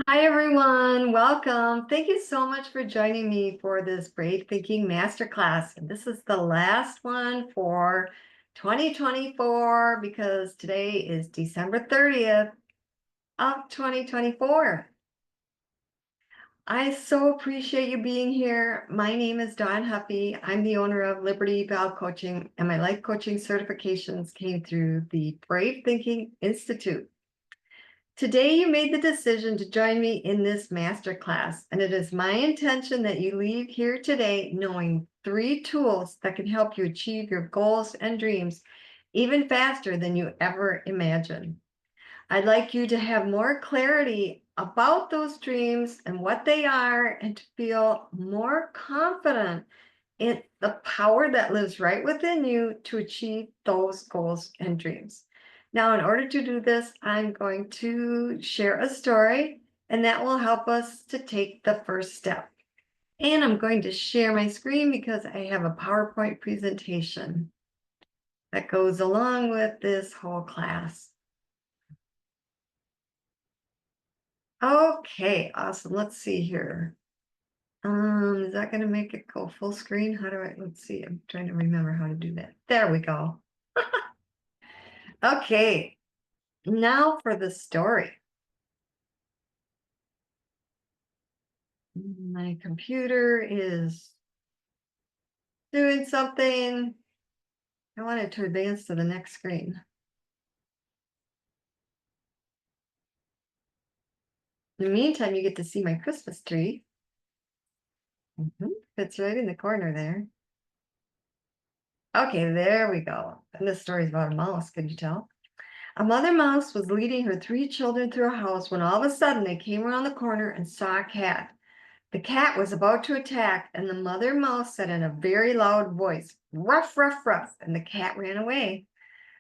Hi, everyone. Welcome. Thank you so much for joining me for this Brave Thinking Masterclass. And this is the last one for 2024 because today is December 30th of 2024. I so appreciate you being here. My name is Dawn Huffey. I'm the owner of Liberty Belle Coaching, and my life coaching certifications came through the Brave Thinking Institute. Today, you made the decision to join me in this masterclass, and it is my intention that you leave here today knowing 3 tools that can help you achieve your goals and dreams even faster than you ever imagined. I'd like you to have more clarity about those dreams and what they are, and to feel more confident in the power that lives right within you to achieve those goals and dreams. Now, in order to do this, I'm going to share a story, and that will help us to take the first step. And I'm going to share my screen because I have a PowerPoint presentation that goes along with this whole class. Okay, awesome. Let's see here. Is that going to make it go full screen? Let's see. I'm trying to remember how to do that. There we go. Okay, now for the story. My computer is doing something. I want it to advance to the next screen. In the meantime, you get to see my Christmas tree. It's right in the corner there. Okay, there we go. And this story is about a mouse, could you tell? A mother mouse was leading her 3 children through a house when all of a sudden they came around the corner and saw a cat. The cat was about to attack, and the mother mouse said in a very loud voice, "Ruff, ruff, ruff," and the cat ran away.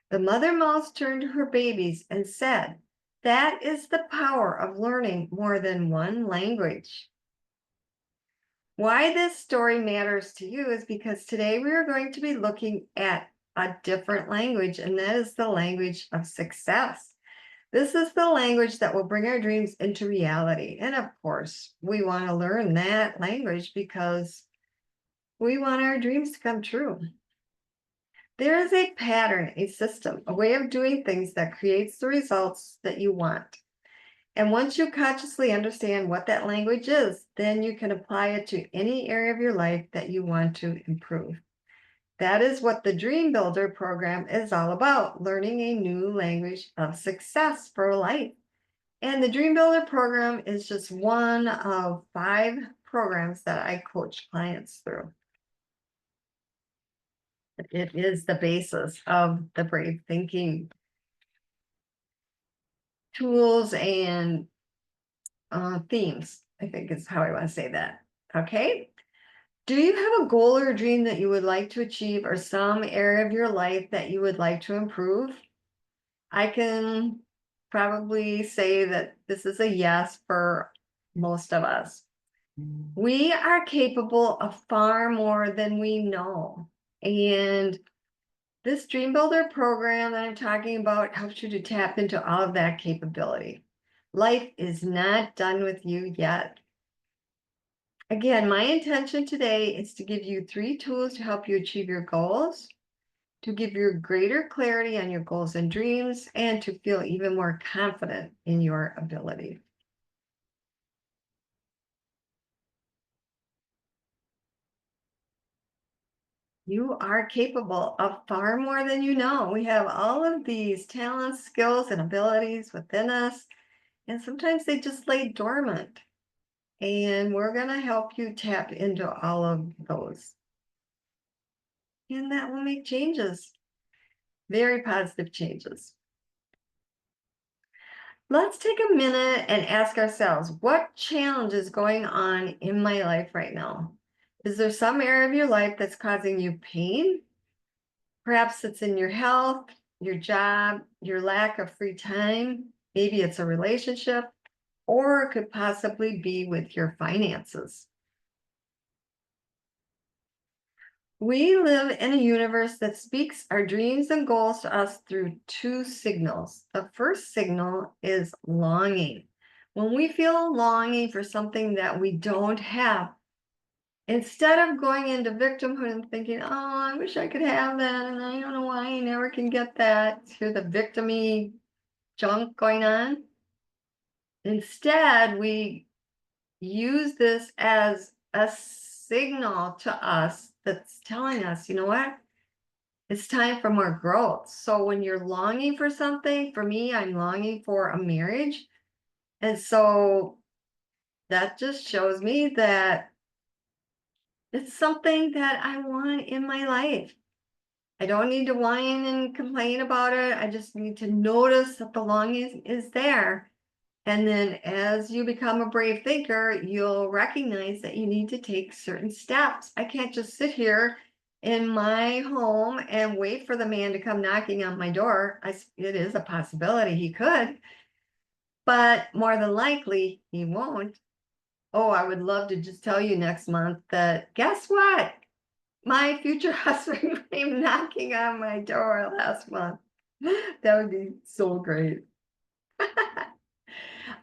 The mother mouse turned to her babies and said, "That is the power of learning more than one language." Why this story matters to you is because today we are going to be looking at a different language, and that is the language of success. This is the language that will bring our dreams into reality. And of course, we want to learn that language because we want our dreams to come true. There is a pattern, a system, a way of doing things that creates the results that you want. And once you consciously understand what that language is, then you can apply it to any area of your life that you want to improve. That is what the Dream Builder program is all about, learning a new language of success for life. And the Dream Builder program is just one of 5 programs that I coach clients through. It is the basis of the Brave Thinking tools and themes, I think is how I want to say that. Okay. Do you have a goal or a dream that you would like to achieve, or some area of your life that you would like to improve? I can probably say that this is a yes for most of us. We are capable of far more than we know. And this Dream Builder program that I'm talking about helps you to tap into all of that capability. Life is not done with you yet. Again, my intention today is to give you 3 tools to help you achieve your goals, to give you greater clarity on your goals and dreams, and to feel even more confident in your ability. You are capable of far more than you know. We have all of these talents, skills, and abilities within us, and sometimes they just lay dormant. And we're going to help you tap into all of those. And that will make changes, very positive changes. Let's take a minute and ask ourselves, what challenge is going on in my life right now? Is there some area of your life that's causing you pain? Perhaps it's in your health, your job, your lack of free time. Maybe it's a relationship, or it could possibly be with your finances. We live in a universe that speaks our dreams and goals to us through 2 signals. The first signal is longing. When we feel a longing for something that we don't have, instead of going into victimhood and thinking, oh, I wish I could have that, and I don't know why I never can get that, hear the victim-y junk going on. Instead, we use this as a signal to us that's telling us, you know what? It's time for more growth. So when you're longing for something, for me, I'm longing for a marriage. And so that just shows me that it's something that I want in my life. I don't need to whine and complain about it. I just need to notice that the longing is there. And then as you become a brave thinker, you'll recognize that you need to take certain steps. I can't just sit here in my home and wait for the man to come knocking on my door. It is a possibility he could, but more than likely he won't. Oh, I would love to just tell you next month that, guess what? My future husband came knocking on my door last month. That would be so great.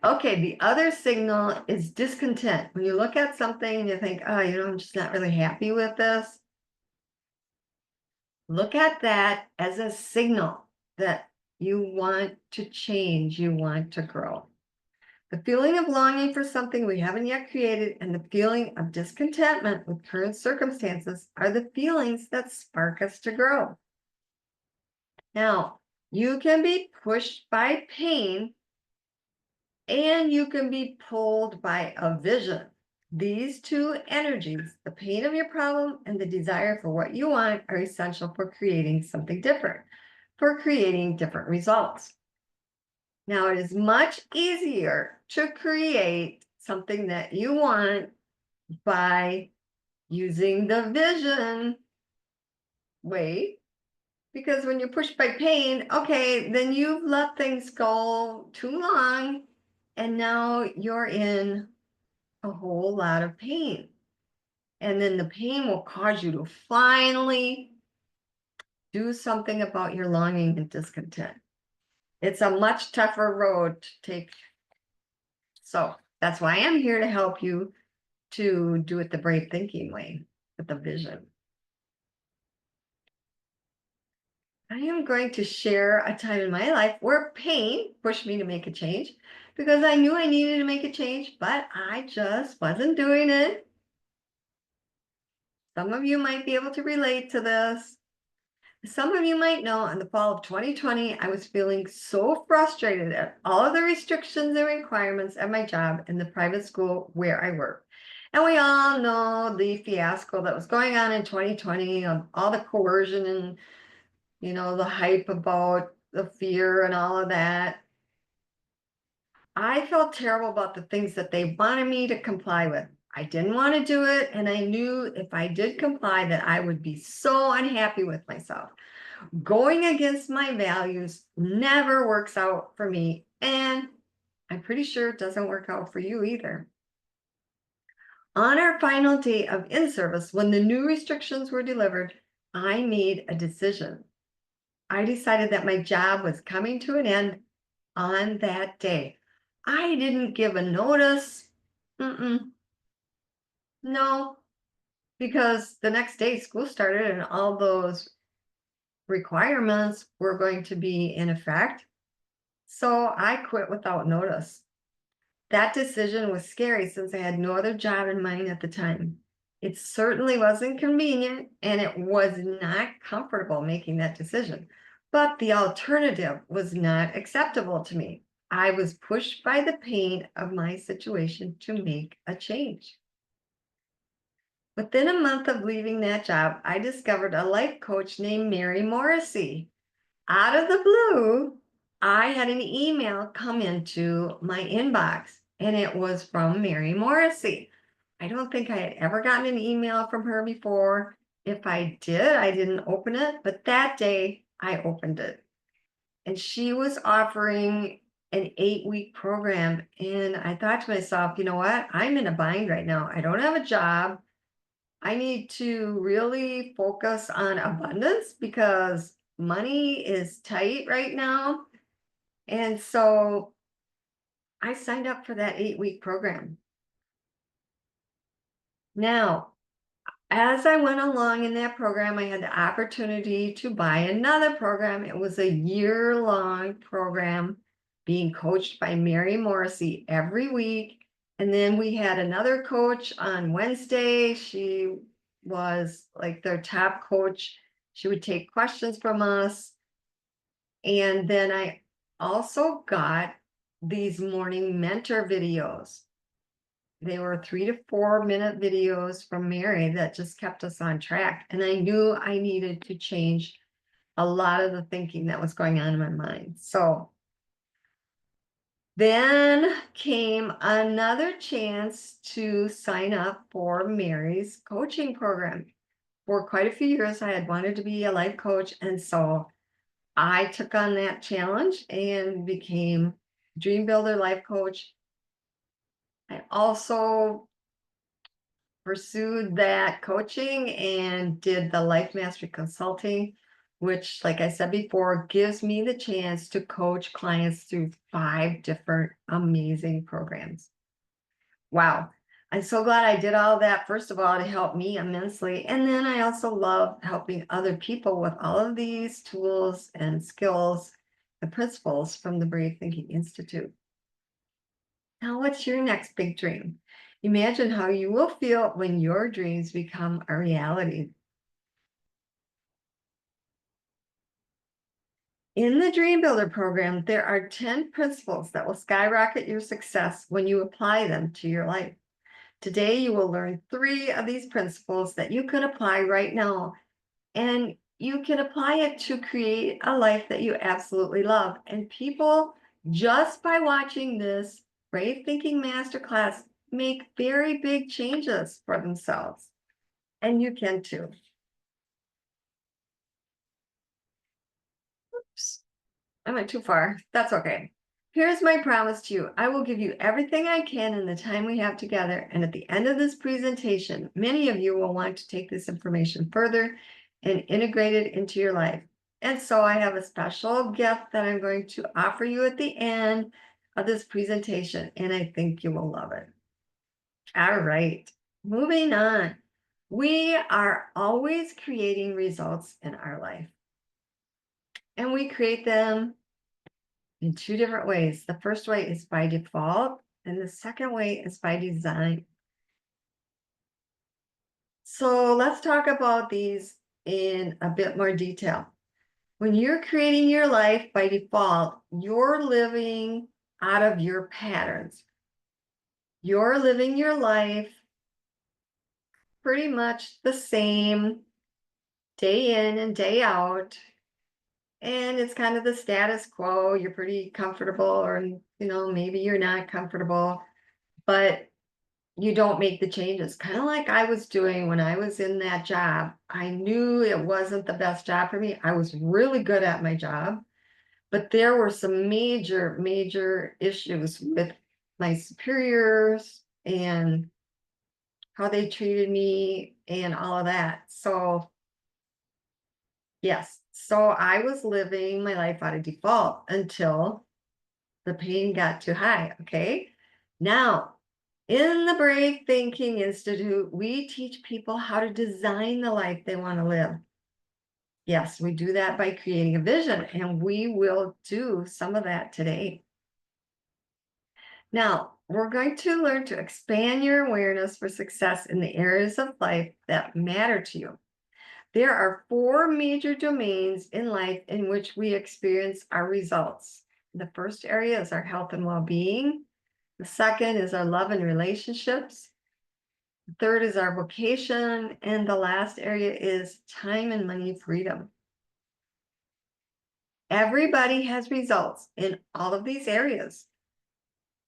Okay, the other signal is discontent. When you look at something and you think, oh, I'm just not really happy with this, look at that as a signal that you want to change, you want to grow. The feeling of longing for something we haven't yet created and the feeling of discontentment with current circumstances are the feelings that spark us to grow. Now, you can be pushed by pain and you can be pulled by a vision. These two energies, the pain of your problem and the desire for what you want, are essential for creating something different, for creating different results. Now, it is much easier to create something that you want by using the vision way, because when you're pushed by pain, okay, then you've let things go too long, and now you're in a whole lot of pain. And then the pain will cause you to finally do something about your longing and discontent. It's a much tougher road to take. So that's why I'm here to help you to do it the brave thinking way with the vision. I am going to share a time in my life where pain pushed me to make a change because I knew I needed to make a change, but I just wasn't doing it. Some of you might be able to relate to this. Some of you might know in the fall of 2020, I was feeling so frustrated at all of the restrictions and requirements at my job in the private school where I work. And we all know the fiasco that was going on in 2020, all the coercion and, the hype about the fear and all of that. I felt terrible about the things that they wanted me to comply with. I didn't want to do it, and I knew if I did comply that I would be so unhappy with myself. Going against my values never works out for me, and I'm pretty sure it doesn't work out for you either. On our final day of in-service, when the new restrictions were delivered, I made a decision. I decided that my job was coming to an end on that day. I didn't give a notice. No, because the next day school started and all those requirements were going to be in effect. So I quit without notice. That decision was scary since I had no other job in mind at the time. It certainly wasn't convenient and it was not comfortable making that decision. But the alternative was not acceptable to me. I was pushed by the pain of my situation to make a change. Within a month of leaving that job, I discovered a life coach named Mary Morrissey. Out of the blue, I had an email come into my inbox, and it was from Mary Morrissey. I don't think I had ever gotten an email from her before. If I did, I didn't open it, but that day I opened it. And she was offering an 8-week program. And I thought to myself, you know what? I'm in a bind right now. I don't have a job. I need to really focus on abundance because money is tight right now. And so I signed up for that 8-week program. Now, as I went along in that program, I had the opportunity to buy another program. It was a year-long program being coached by Mary Morrissey every week. And then we had another coach on Wednesday. She was like their top coach. She would take questions from us. And then I also got these morning mentor videos. They were 3 to 4 minute videos from Mary that just kept us on track. And I knew I needed to change a lot of the thinking that was going on in my mind. So then came another chance to sign up for Mary's coaching program. For quite a few years, I had wanted to be a life coach. And so I took on that challenge and became Dream Builder Life Coach. I also pursued that coaching and did the Life Mastery Consulting, which, like I said before, gives me the chance to coach clients through 5 different amazing programs. Wow. I'm so glad I did all that, first of all, to help me immensely. And then I also love helping other people with all of these tools and skills and principles from the Brave Thinking Institute. Now, what's your next big dream? Imagine how you will feel when your dreams become a reality. In the Dream Builder program, there are 10 principles that will skyrocket your success when you apply them to your life. Today, you will learn 3 of these principles that you can apply right now, and you can apply it to create a life that you absolutely love. And people, just by watching this Brave Thinking Masterclass, make very big changes for themselves. And you can too. Oops, I went too far. That's okay. Here's my promise to you. I will give you everything I can in the time we have together. And at the end of this presentation, many of you will want to take this information further and integrate it into your life. And so I have a special gift that I'm going to offer you at the end of this presentation, and I think you will love it. All right, moving on. We are always creating results in our life, and we create them in 2 different ways. The first way is by default, and the second way is by design. So let's talk about these in a bit more detail. When you're creating your life by default, you're living out of your patterns. You're living your life pretty much the same day in and day out. And it's kind of the status quo. You're pretty comfortable, or, maybe you're not comfortable, but you don't make the changes. Kind of like I was doing when I was in that job. I knew it wasn't the best job for me. I was really good at my job, but there were some major, major issues with my superiors and how they treated me and all of that. So, yes. So I was living my life out of default until the pain got too high. Okay. Now, in the Brave Thinking Institute, we teach people how to design the life they want to live. Yes, we do that by creating a vision, and we will do some of that today. Now, we're going to learn to expand your awareness for success in the areas of life that matter to you. There are 4 major domains in life in which we experience our results. The first area is our health and well-being. The second is our love and relationships. The third is our vocation. And the last area is time and money freedom. Everybody has results in all of these areas.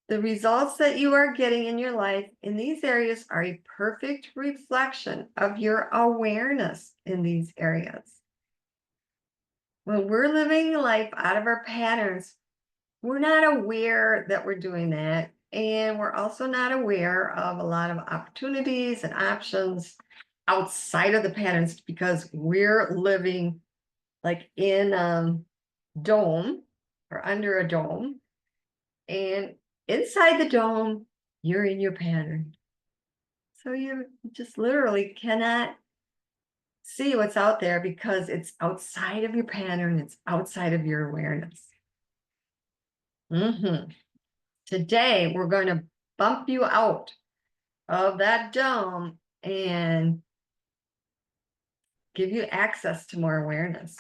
The results that you are getting in your life in these areas are a perfect reflection of your awareness in these areas. When we're living life out of our patterns, we're not aware that we're doing that. And we're also not aware of a lot of opportunities and options outside of the patterns, because we're living like in a dome or under a dome. And inside the dome, you're in your pattern. So you just literally cannot see what's out there because it's outside of your pattern, it's outside of your awareness. Today, we're going to bump you out of that dome and give you access to more awareness.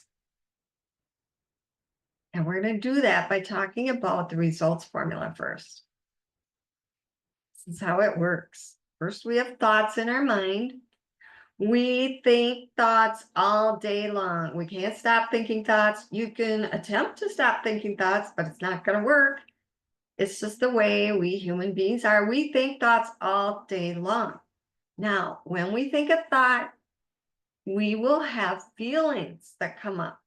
And we're going to do that by talking about the results formula first. This is how it works. First, we have thoughts in our mind. We think thoughts all day long. We can't stop thinking thoughts. You can attempt to stop thinking thoughts, but it's not going to work. It's just the way we human beings are. We think thoughts all day long. Now, when we think a thought, we will have feelings that come up.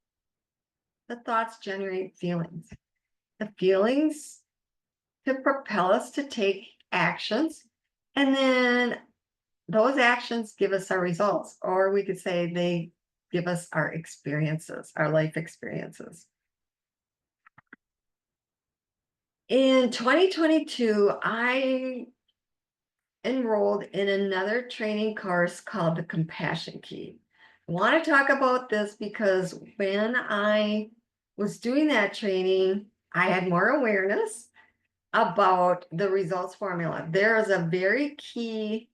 The thoughts generate feelings. The feelings could propel us to take actions, and then those actions give us our results, or we could say they give us our experiences, our life experiences. In 2022, I enrolled in another training course called the Compassion Key. I want to talk about this because when I was doing that training, I had more awareness about the results formula. There is a very key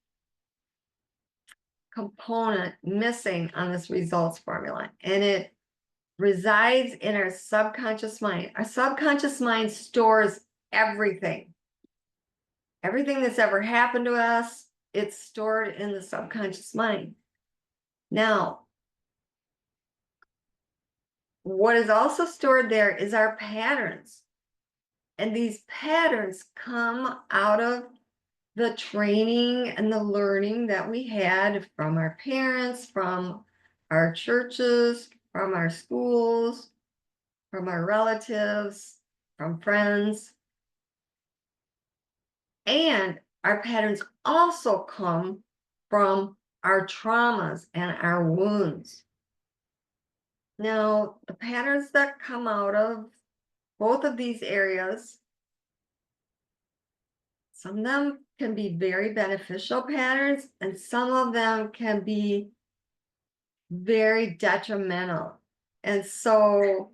component missing on this results formula, and it resides in our subconscious mind. Our subconscious mind stores everything. Everything that's ever happened to us, it's stored in the subconscious mind. Now, what is also stored there is our patterns. And these patterns come out of the training and the learning that we had from our parents, from our churches, from our schools, from our relatives, from friends. And our patterns also come from our traumas and our wounds. Now, the patterns that come out of both of these areas, some of them can be very beneficial patterns, and some of them can be very detrimental. And so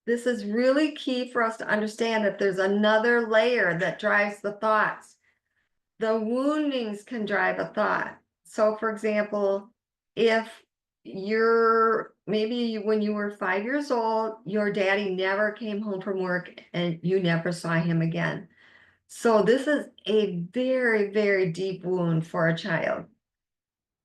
this is really key for us to understand that there's another layer that drives the thoughts. The woundings can drive a thought. So for example, if maybe when you were 5 years old, your daddy never came home from work and you never saw him again. So this is a very, very deep wound for a child.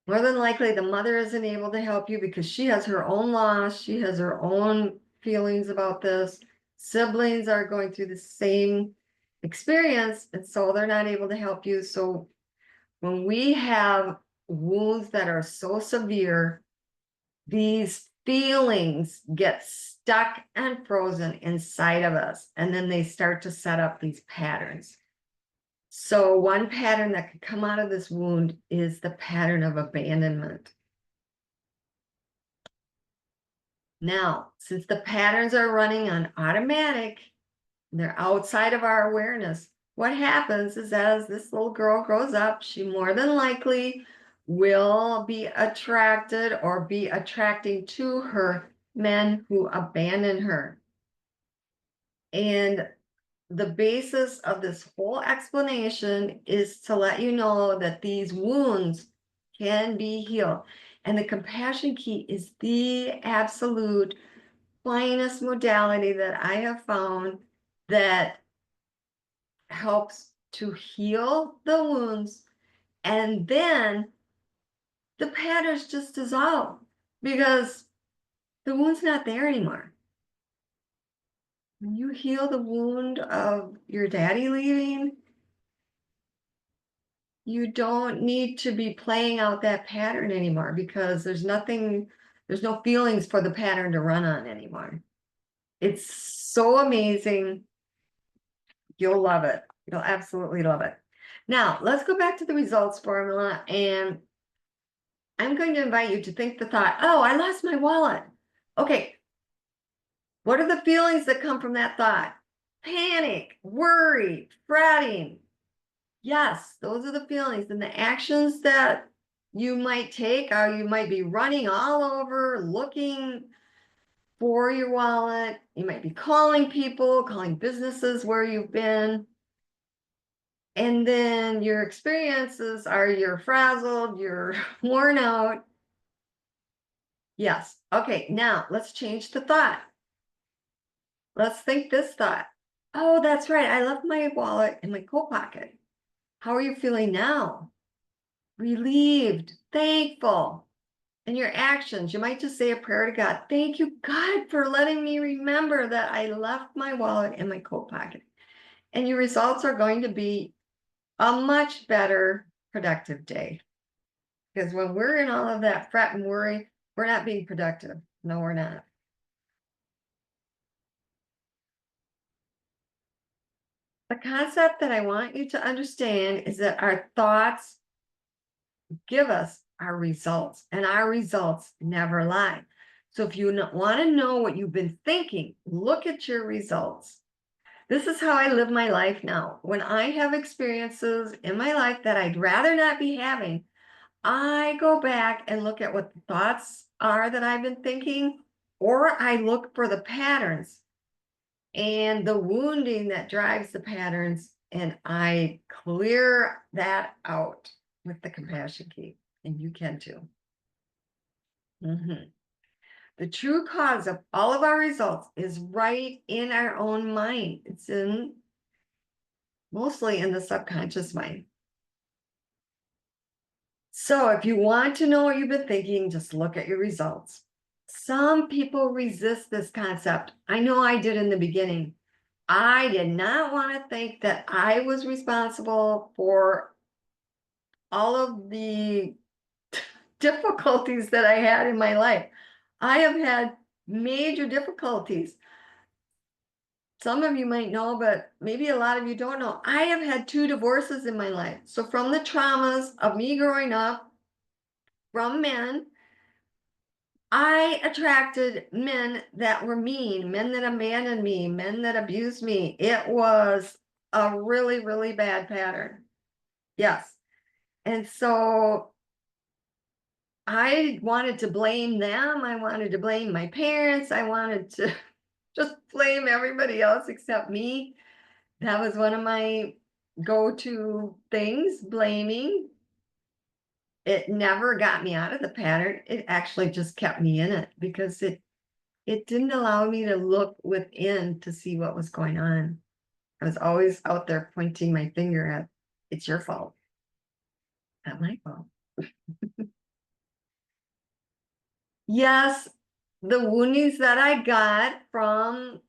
More than likely, the mother isn't able to help you because she has her own loss. She has her own feelings about this. Siblings are going through the same experience, and so they're not able to help you. So when we have wounds that are so severe, these feelings get stuck and frozen inside of us, and then they start to set up these patterns. So one pattern that could come out of this wound is the pattern of abandonment. Now, since the patterns are running on automatic, they're outside of our awareness, what happens is as this little girl grows up, she more than likely will be attracted or be attracting to her men who abandon her. And the basis of this whole explanation is to let you know that these wounds can be healed. And the compassion key is the absolute finest modality that I have found that helps to heal the wounds, and then the patterns just dissolve because the wound's not there anymore. When you heal the wound of your daddy leaving, you don't need to be playing out that pattern anymore because there's no feelings for the pattern to run on anymore. It's so amazing. You'll love it. You'll absolutely love it. Now, let's go back to the results formula, and I'm going to invite you to think the thought, oh, I lost my wallet. Okay, what are the feelings that come from that thought? panic, worry, fretting. Yes, those are the feelings, and the actions that you might take are you might be running all over looking for your wallet. You might be calling people, calling businesses where you've been. And then your experiences are you're frazzled, you're worn out. Yes. Okay, now let's change the thought. Let's think this thought. Oh, that's right. I left my wallet in my coat pocket. How are you feeling now? Relieved, thankful. And your actions, you might just say a prayer to God. Thank you, God, for letting me remember that I left my wallet in my coat pocket. And your results are going to be a much better productive day. Because when we're in all of that fret and worry, we're not being productive. No, we're not. The concept that I want you to understand is that our thoughts give us our results, and our results never lie. So if you want to know what you've been thinking, look at your results. This is how I live my life now. When I have experiences in my life that I'd rather not be having, I go back and look at what the thoughts are that I've been thinking, or I look for the patterns and the wounding that drives the patterns, and I clear that out with the compassion key. And you can too. Mhm. The true cause of all of our results is right in our own mind. It's in mostly in the subconscious mind. So if you want to know what you've been thinking, just look at your results. Some people resist this concept. I know I did in the beginning. I did not want to think that I was responsible for all of the difficulties that I had in my life. I have had major difficulties. Some of you might know, but maybe a lot of you don't know. I have had 2 divorces in my life. So from the traumas of me growing up from men, I attracted men that were mean, men that abandoned me, men that abused me. It was a really, really bad pattern. Yes. And so I wanted to blame them. I wanted to blame my parents. I wanted to just blame everybody else except me. That was one of my go-to things, blaming. It never got me out of the pattern. It actually just kept me in it because it didn't allow me to look within to see what was going on. I was always out there pointing my finger at, it's your fault, not my fault. Yes, the woundings that I got from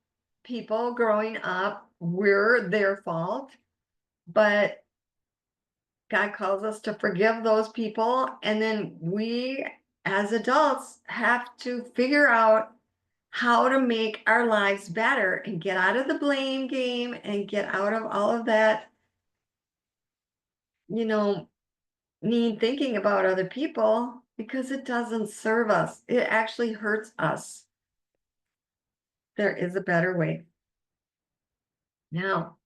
people growing up were their fault, but God calls us to forgive those people. And then we, as adults, have to figure out how to make our lives better and get out of the blame game and get out of all of that, you know, mean thinking about other people because it doesn't serve us. It actually hurts us. There is a better way. Now,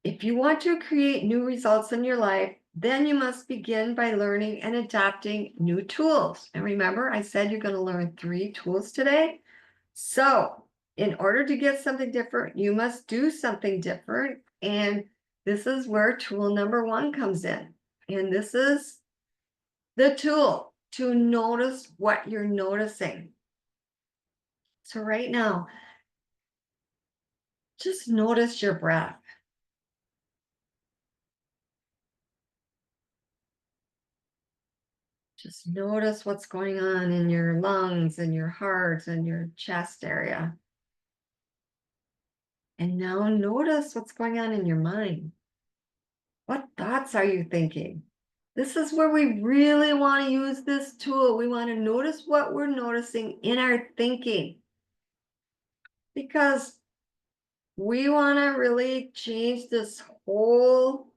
if you want to create new results in your life, then you must begin by learning and adopting new tools. And remember, I said you're going to learn 3 tools today. So, in order to get something different, you must do something different. And this is where tool number 1 comes in. And this is the tool to notice what you're noticing. So, right now, just notice your breath. Just notice what's going on in your lungs and your heart and your chest area. And now notice what's going on in your mind. What thoughts are you thinking? This is where we really want to use this tool. We want to notice what we're noticing in our thinking because we want to really change this whole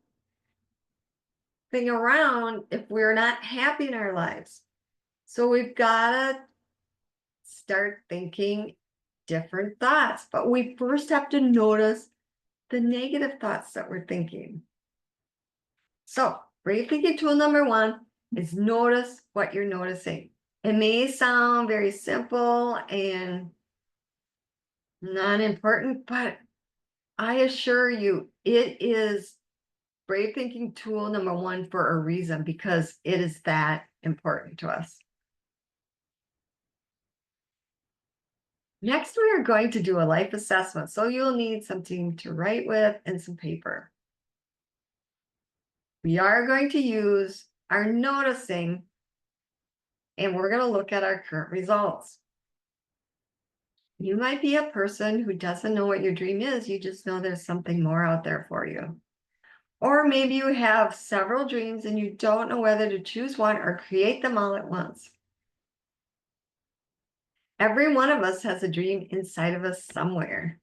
thing around if we're not happy in our lives. So we've got to start thinking different thoughts, but we first have to notice the negative thoughts that we're thinking. So, brave thinking tool number one is notice what you're noticing. It may sound very simple and non-important, but I assure you, it is brave thinking tool number one for a reason, because it is that important to us. Next, we are going to do a life assessment. So you'll need something to write with and some paper. We are going to use our noticing, and we're going to look at our current results. You might be a person who doesn't know what your dream is. You just know there's something more out there for you. Or maybe you have several dreams and you don't know whether to choose one or create them all at once. Every one of us has a dream inside of us somewhere.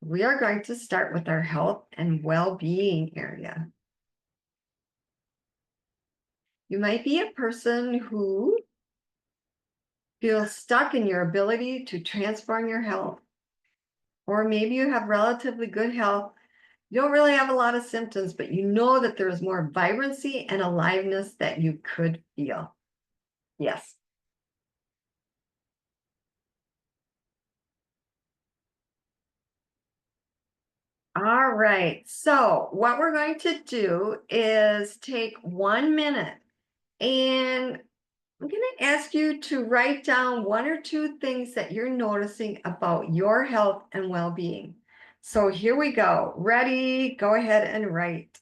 We are going to start with our health and well-being area. You might be a person who feels stuck in your ability to transform your health. Or maybe you have relatively good health. You don't really have a lot of symptoms, but you know that there is more vibrancy and aliveness that you could feel. Yes. All right. So what we're going to do is take 1 minute, and I'm going to ask you to write down one or two things that you're noticing about your health and well-being. So here we go. Ready? Go ahead and write.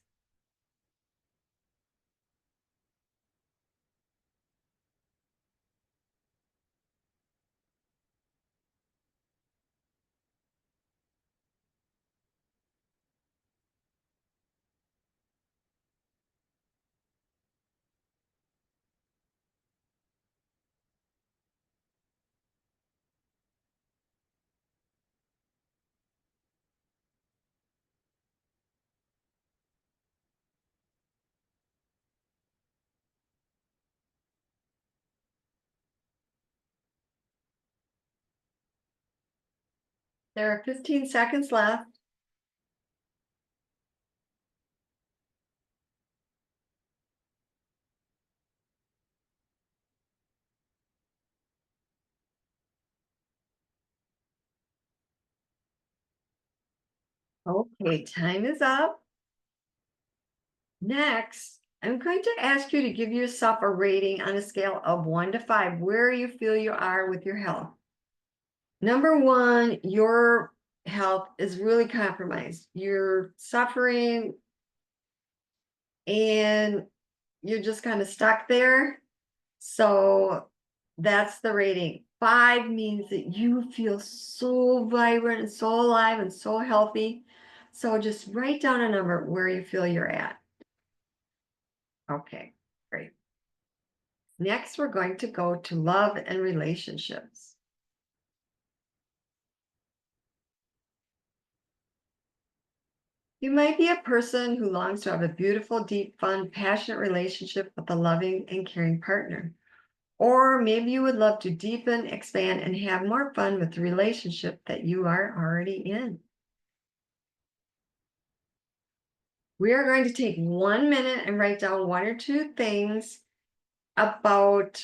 There are 15 seconds left. Okay, time is up. Next, I'm going to ask you to give yourself a rating on a scale of 1 to 5, where you feel you are with your health. Number one, your health is really compromised. You're suffering and you're just kind of stuck there. So that's the rating. 5 means that you feel so vibrant and so alive and so healthy. So just write down a number where you feel you're at. Okay, great. Next, we're going to go to love and relationships. You might be a person who longs to have a beautiful, deep, fun, passionate relationship with a loving and caring partner. Or maybe you would love to deepen, expand, and have more fun with the relationship that you are already in. We are going to take 1 minute and write down one or two things about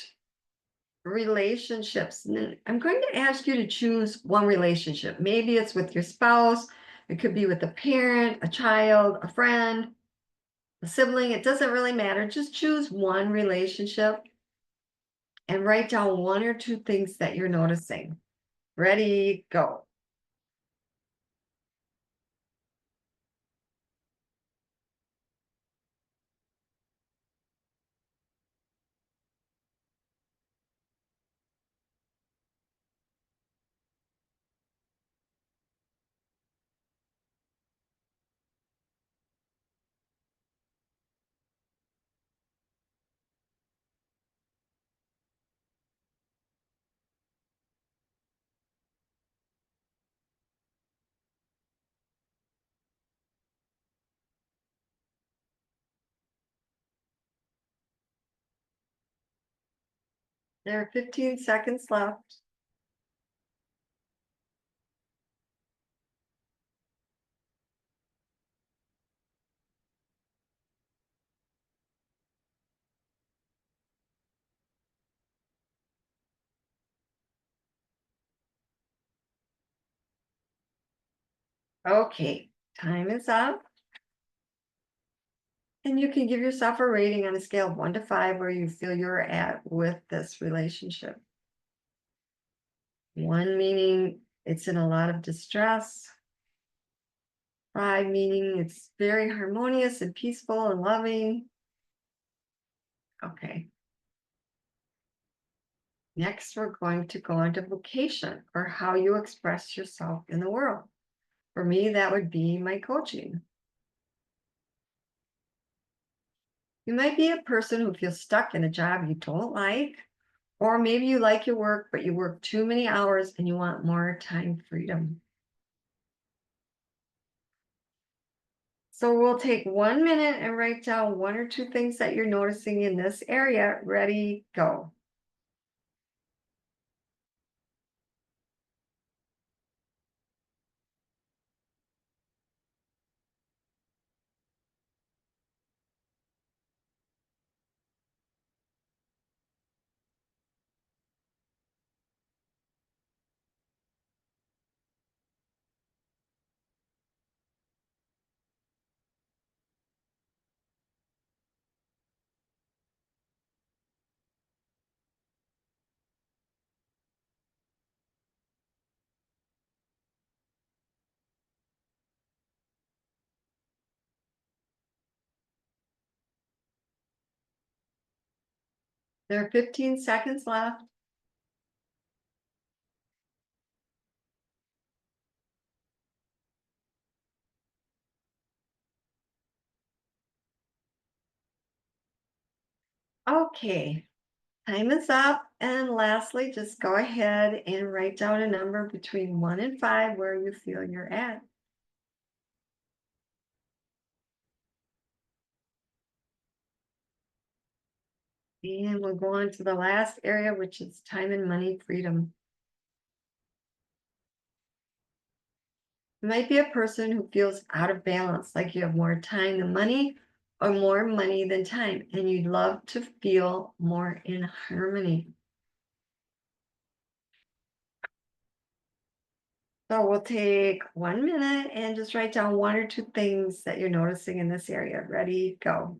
relationships. And then I'm going to ask you to choose one relationship. Maybe it's with your spouse. It could be with a parent, a child, a friend, a sibling. It doesn't really matter. Just choose one relationship and write down one or two things that you're noticing. Ready, go. There are 15 seconds left. Okay, time is up. And you can give yourself a rating on a scale of 1 to 5 where you feel you're at with this relationship. 1 meaning it's in a lot of distress. 5 meaning it's very harmonious and peaceful and loving. Okay. Next, we're going to go into vocation or how you express yourself in the world. For me, that would be my coaching. You might be a person who feels stuck in a job you don't like, or maybe you like your work, but you work too many hours and you want more time freedom. So we'll take 1 minute and write down 1 or 2 things that you're noticing in this area. Ready, go. There are 15 seconds left. Okay, time is up. And lastly, just go ahead and write down a number between 1 and 5 where you feel you're at. And we'll go on to the last area, which is time and money freedom. You might be a person who feels out of balance, like you have more time than money or more money than time, and you'd love to feel more in harmony. So we'll take 1 minute and just write down 1 or 2 things that you're noticing in this area. Ready, go.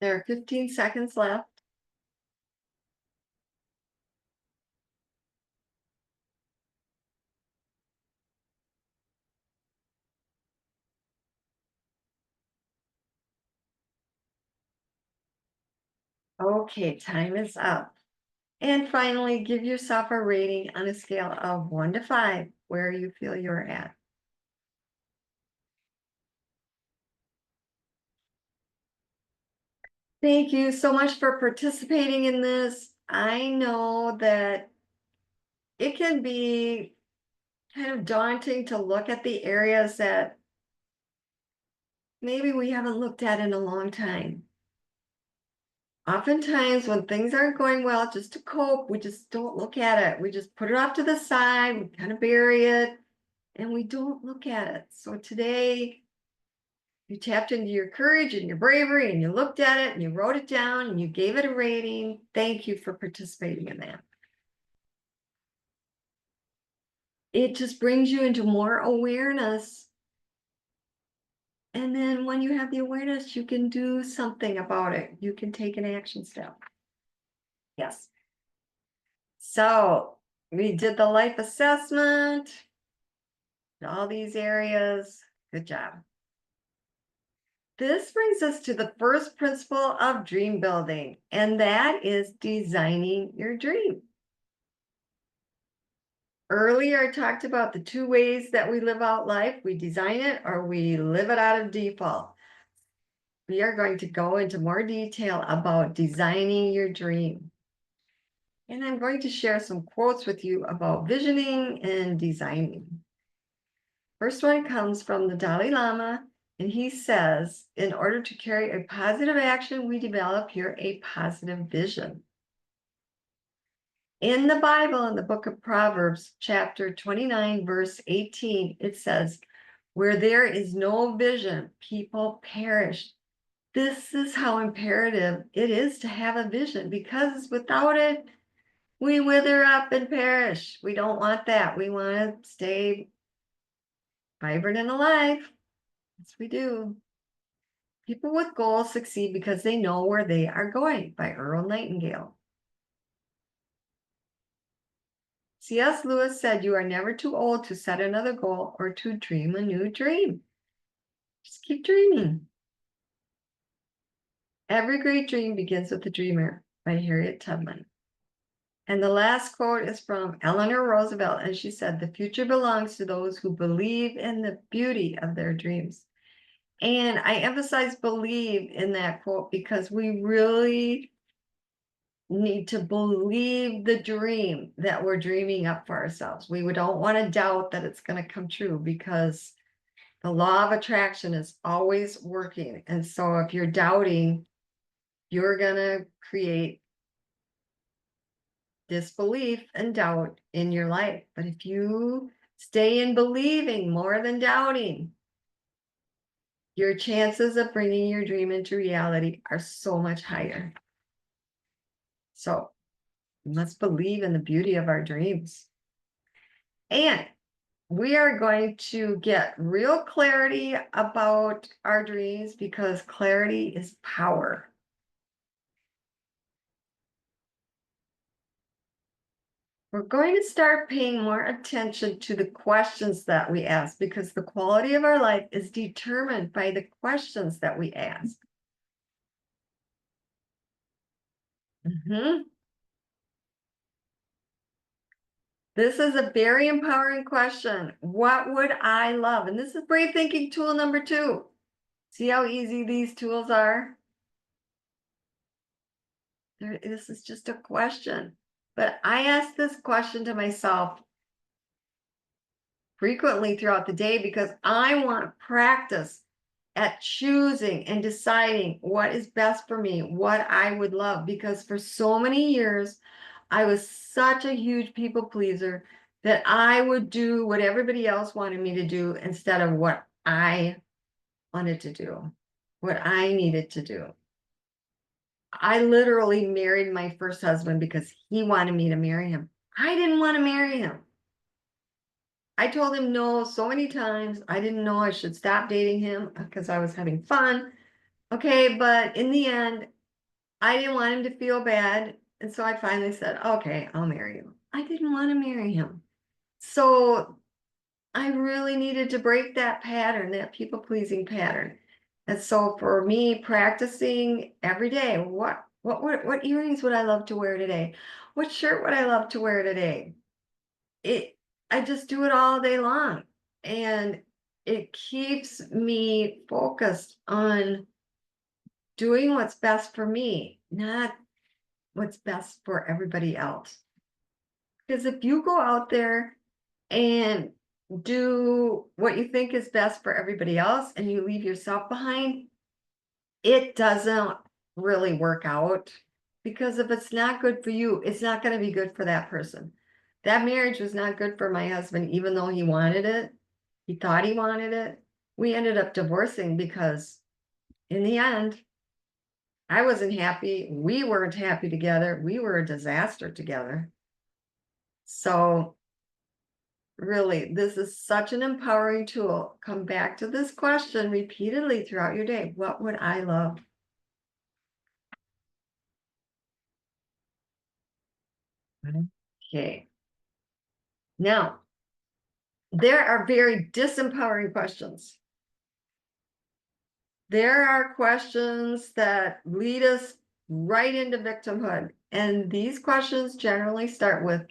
There are 15 seconds left. Okay, time is up. And finally, give yourself a rating on a scale of 1 to 5 where you feel you're at. Thank you so much for participating in this. I know that it can be kind of daunting to look at the areas that maybe we haven't looked at in a long time. Oftentimes, when things aren't going well, just to cope, we just don't look at it. We just put it off to the side, we kind of bury it, and we don't look at it. So today, you tapped into your courage and your bravery, and you looked at it, and you wrote it down, and you gave it a rating. Thank you for participating in that. It just brings you into more awareness. And then when you have the awareness, you can do something about it. You can take an action step. Yes. So we did the life assessment, all these areas. Good job. This brings us to the first principle of dream building, and that is designing your dream. Earlier, I talked about the 2 ways that we live out life. We design it or we live it out of default. we are going to go into more detail about designing your dream. And I'm going to share some quotes with you about visioning and designing. First one comes from the Dalai Lama, and he says, in order to carry a positive action, we develop here a positive vision. In the Bible, in the book of Proverbs, chapter 29, verse 18, it says, where there is no vision, people perish. This is how imperative it is to have a vision, because without it, we wither up and perish. We don't want that. We want to stay vibrant and alive. Yes, we do. People with goals succeed because they know where they are going, by Earl Nightingale. C.S. Lewis said, you are never too old to set another goal or to dream a new dream. Just keep dreaming. Every great dream begins with a dreamer, by Harriet Tubman. And the last quote is from Eleanor Roosevelt, and she said, the future belongs to those who believe in the beauty of their dreams. And I emphasize believe in that quote because we really need to believe the dream that we're dreaming up for ourselves. We don't want to doubt that it's going to come true, because the law of attraction is always working. And so if you're doubting, you're going to create disbelief and doubt in your life. But if you stay in believing more than doubting, your chances of bringing your dream into reality are so much higher. So we must believe in the beauty of our dreams. And we are going to get real clarity about our dreams, because clarity is power. We're going to start paying more attention to the questions that we ask, because the quality of our life is determined by the questions that we ask. This is a very empowering question. What would I love? And this is brave thinking tool number 2. See how easy these tools are? This is just a question. But I ask this question to myself frequently throughout the day, because I want practice at choosing and deciding what is best for me, what I would love. Because for so many years, I was such a huge people pleaser that I would do what everybody else wanted me to do instead of what I wanted to do, what I needed to do. I literally married my first husband because he wanted me to marry him. I didn't want to marry him. I told him no so many times. I didn't know I should stop dating him because I was having fun. Okay, but in the end, I didn't want him to feel bad. And so I finally said, okay, I'll marry you. I didn't want to marry him. So I really needed to break that pattern, that people-pleasing pattern. And so for me, practicing every day, what earrings would I love to wear today? What shirt would I love to wear today? I just do it all day long. And it keeps me focused on doing what's best for me, not what's best for everybody else. Because if you go out there and do what you think is best for everybody else and you leave yourself behind, it doesn't really work out. Because if it's not good for you, it's not going to be good for that person. That marriage was not good for my husband, even though he wanted it. He thought he wanted it. We ended up divorcing because in the end, I wasn't happy. We weren't happy together. We were a disaster together. So really, this is such an empowering tool. Come back to this question repeatedly throughout your day. What would I love? Okay. Now, there are very disempowering questions. There are questions that lead us right into victimhood. And these questions generally start with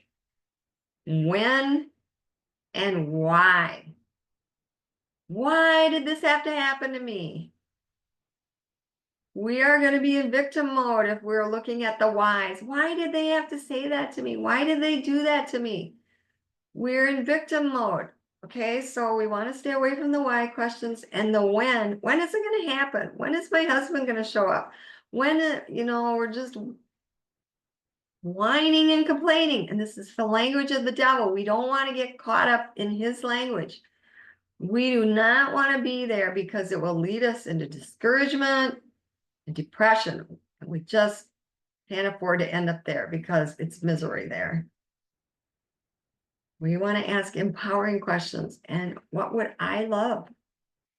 when and why. Why did this have to happen to me? We are going to be in victim mode if we're looking at the whys. Why did they have to say that to me? Why did they do that to me? We're in victim mode. Okay, so we want to stay away from the why questions and the when. When is it going to happen? When is my husband going to show up? When, we're just whining and complaining. And this is the language of the devil. We don't want to get caught up in his language. We do not want to be there because it will lead us into discouragement and depression. We just can't afford to end up there because it's misery there. We want to ask empowering questions. And what would I love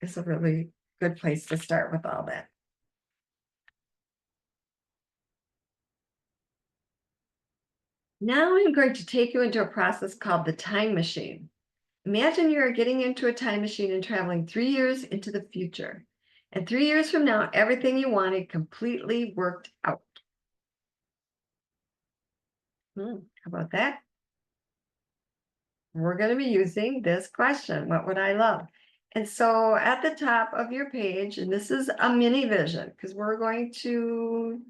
is a really good place to start with all that. Now I'm going to take you into a process called the time machine. Imagine you're getting into a time machine and traveling 3 years into the future. And 3 years from now, everything you wanted completely worked out. How about that? We're going to be using this question. What would I love? And so at the top of your page, and this is a mini vision because we're going to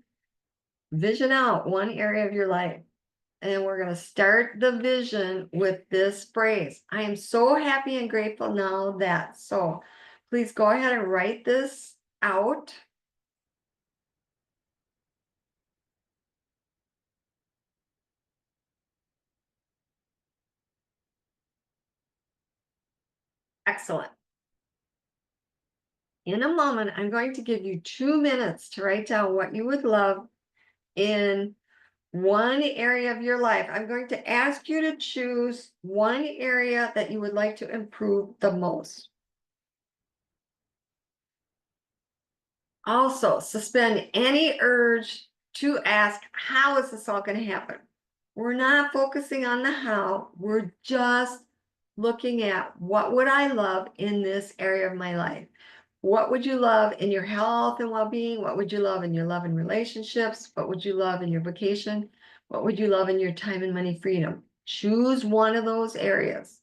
vision out one area of your life. And we're going to start the vision with this phrase. I am so happy and grateful now that. So please go ahead and write this out. Excellent. In a moment, I'm going to give you 2 minutes to write down what you would love in one area of your life. I'm going to ask you to choose one area that you would like to improve the most. Also, suspend any urge to ask, how is this all going to happen? We're not focusing on the how, we're just looking at what would I love in this area of my life? What would you love in your health and well-being? What would you love in your love and relationships? What would you love in your vacation? What would you love in your time and money freedom? Choose one of those areas.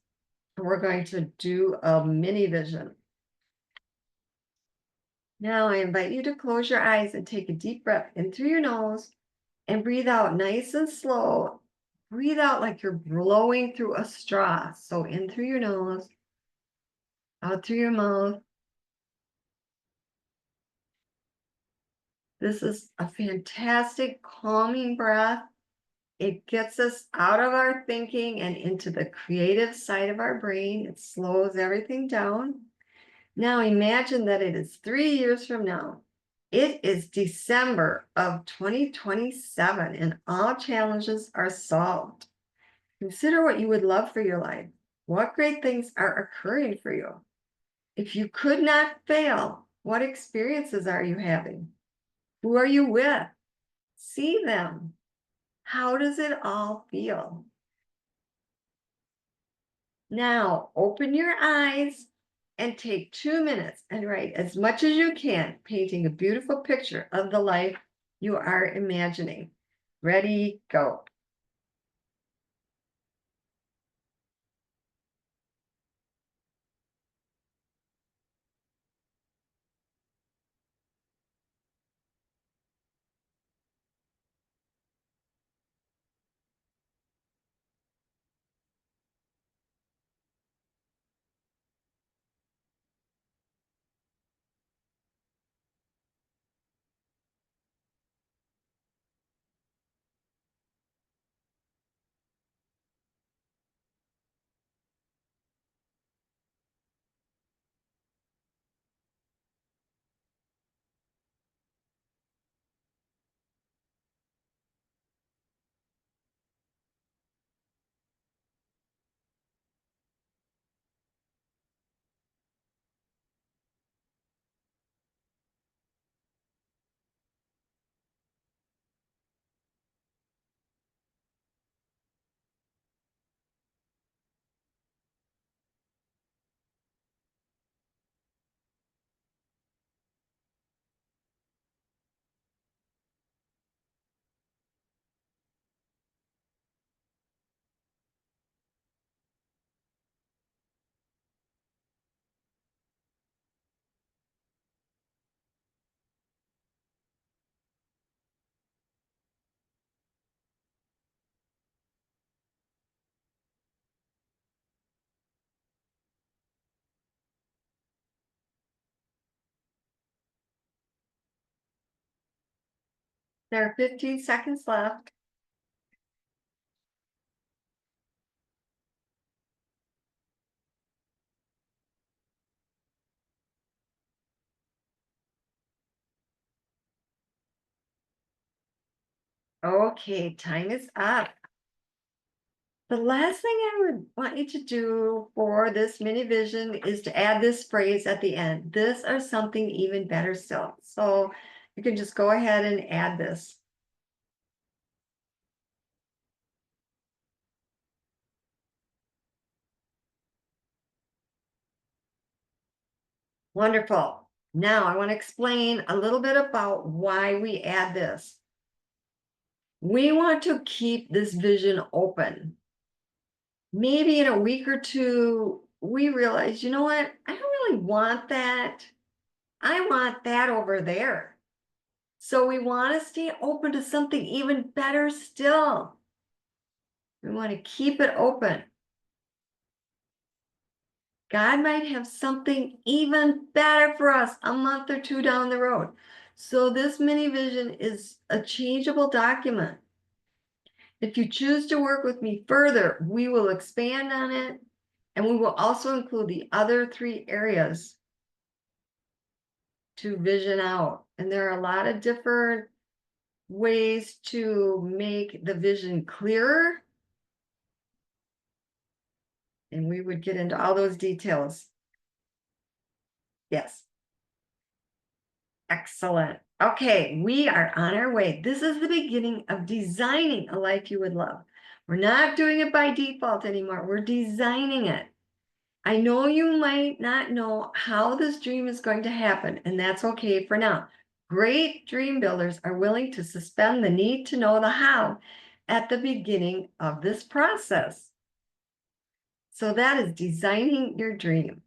And we're going to do a mini vision. Now I invite you to close your eyes and take a deep breath in through your nose and breathe out nice and slow. Breathe out like you're blowing through a straw. So in through your nose, out through your mouth. This is a fantastic calming breath. It gets us out of our thinking and into the creative side of our brain. It slows everything down. Now imagine that it is 3 years from now. It is December of 2027 and all challenges are solved. Consider what you would love for your life. What great things are occurring for you? If you could not fail, what experiences are you having? Who are you with? See them. How does it all feel? Now, open your eyes and take 2 minutes and write as much as you can, painting a beautiful picture of the life you are imagining. Ready, go. There are 15 seconds left. Okay, time is up. The last thing I would want you to do for this mini vision is to add this phrase at the end. This or something even better still. So you can just go ahead and add this. Wonderful. Now I want to explain a little bit about why we add this. We want to keep this vision open. Maybe in a week or two, we realize, you know what? I don't really want that. I want that over there. So we want to stay open to something even better still. We want to keep it open. God might have something even better for us a month or two down the road. So this mini vision is a changeable document. If you choose to work with me further, we will expand on it, and we will also include the other 3 areas to vision out. And there are a lot of different ways to make the vision clearer. And we would get into all those details. Yes. Excellent. Okay, we are on our way. This is the beginning of designing a life you would love. We're not doing it by default anymore. We're designing it. I know you might not know how this dream is going to happen, and that's okay for now. Great dream builders are willing to suspend the need to know the how at the beginning of this process. So that is designing your dream.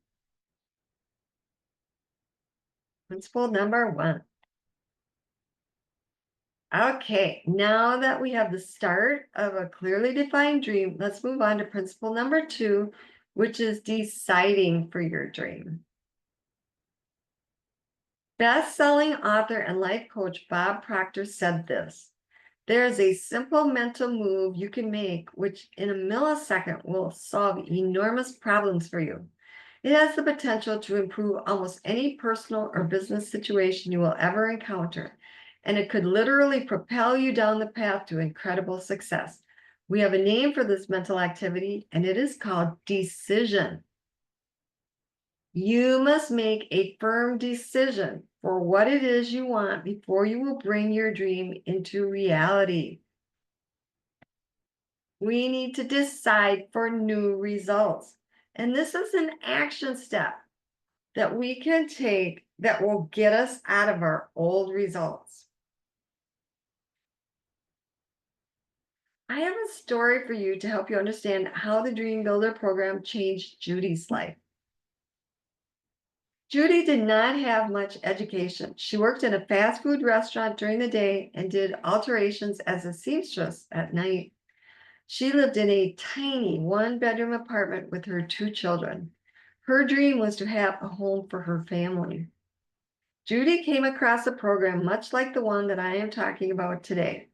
Principle number 1. Okay, now that we have the start of a clearly defined dream, let's move on to principle number 2, which is deciding for your dream. Best-selling author and life coach Bob Proctor said this: there is a simple mental move you can make, which in a millisecond will solve enormous problems for you. It has the potential to improve almost any personal or business situation you will ever encounter, and it could literally propel you down the path to incredible success. We have a name for this mental activity, and it is called decision. You must make a firm decision for what it is you want before you will bring your dream into reality. We need to decide for new results. And this is an action step that we can take that will get us out of our old results. I have a story for you to help you understand how the Dream Builder program changed Judy's life. Judy did not have much education. She worked in a fast food restaurant during the day and did alterations as a seamstress at night. She lived in a tiny 1-bedroom apartment with her 2 children. Her dream was to have a home for her family. Judy came across a program much like the one that I am talking about today.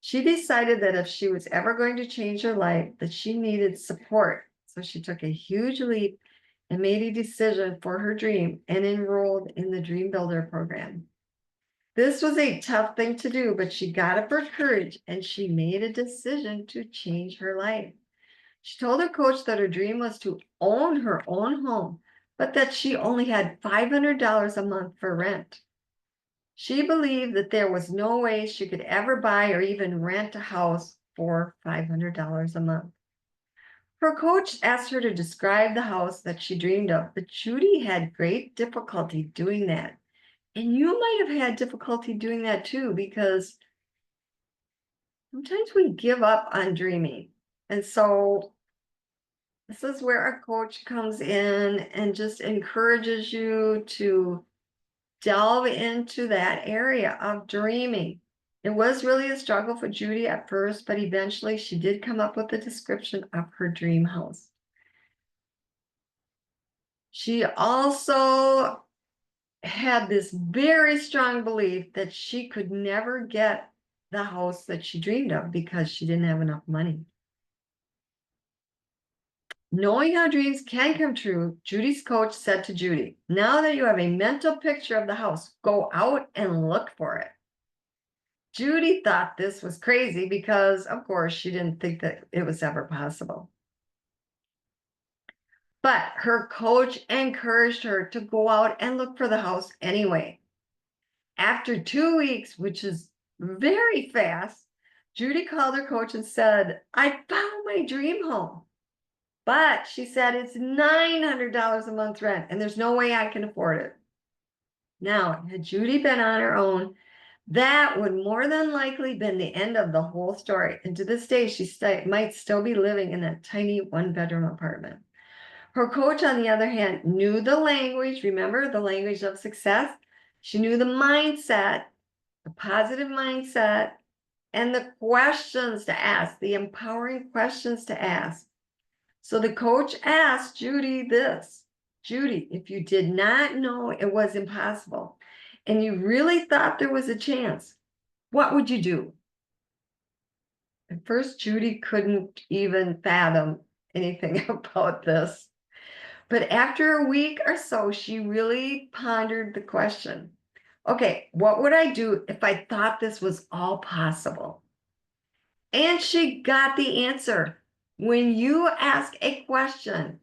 She decided that if she was ever going to change her life, that she needed support. So she took a huge leap and made a decision for her dream and enrolled in the Dream Builder program. This was a tough thing to do, but she got up her courage and she made a decision to change her life. She told her coach that her dream was to own her own home, but that she only had $500 a month for rent. She believed that there was no way she could ever buy or even rent a house for $500 a month. Her coach asked her to describe the house that she dreamed of, but Judy had great difficulty doing that. And you might have had difficulty doing that too, because sometimes we give up on dreaming. And so this is where a coach comes in and just encourages you to delve into that area of dreaming. It was really a struggle for Judy at first, but eventually she did come up with a description of her dream house. She also had this very strong belief that she could never get the house that she dreamed of because she didn't have enough money. Knowing how dreams can come true, Judy's coach said to Judy, now that you have a mental picture of the house, go out and look for it. Judy thought this was crazy because, of course, she didn't think that it was ever possible. But her coach encouraged her to go out and look for the house anyway. After 2 weeks, which is very fast, Judy called her coach and said, I found my dream home. But she said it's $900 a month rent and there's no way I can afford it. Now, had Judy been on her own, that would more than likely been the end of the whole story. And to this day, she might still be living in that tiny one-bedroom apartment. Her coach, on the other hand, knew the language. Remember, the language of success? She knew the mindset, the positive mindset, and the questions to ask, the empowering questions to ask. So the coach asked Judy this, Judy, if you did not know it was impossible and you really thought there was a chance, what would you do? At first, Judy couldn't even fathom anything about this. But after a week or so, she really pondered the question. Okay, what would I do if I thought this was all possible? And she got the answer. When you ask a question,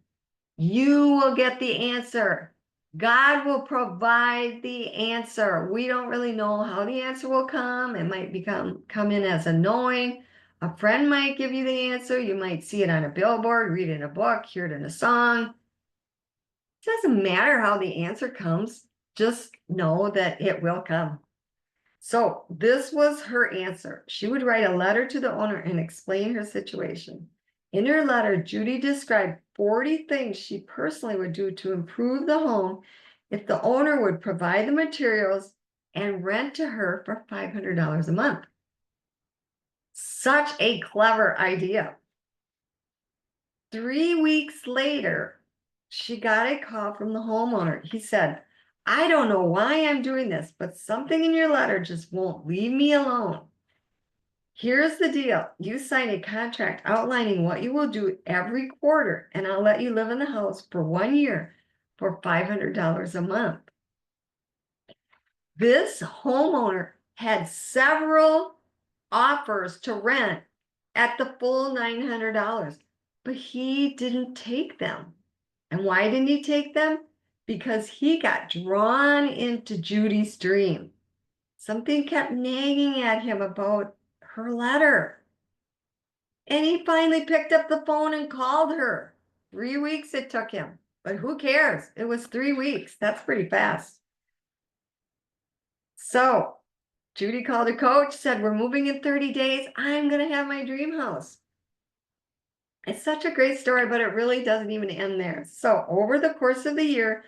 you will get the answer. God will provide the answer. We don't really know how the answer will come. It might come in as a knowing. A friend might give you the answer. You might see it on a billboard, read it in a book, hear it in a song. It doesn't matter how the answer comes. Just know that it will come. So this was her answer. She would write a letter to the owner and explain her situation. In her letter, Judy described 40 things she personally would do to improve the home if the owner would provide the materials and rent to her for $500 a month. Such a clever idea. 3 weeks later, she got a call from the homeowner. He said, I don't know why I'm doing this, but something in your letter just won't leave me alone. Here's the deal. You sign a contract outlining what you will do every quarter, and I'll let you live in the house for 1 year for $500 a month. This homeowner had several offers to rent at the full $900, but he didn't take them. And why didn't he take them? Because he got drawn into Judy's dream. Something kept nagging at him about her letter. And he finally picked up the phone and called her. 3 weeks it took him, but who cares? It was 3 weeks. That's pretty fast. So Judy called her coach, said, we're moving in 30 days. I'm going to have my dream house. It's such a great story, but it really doesn't even end there. So over the course of the year,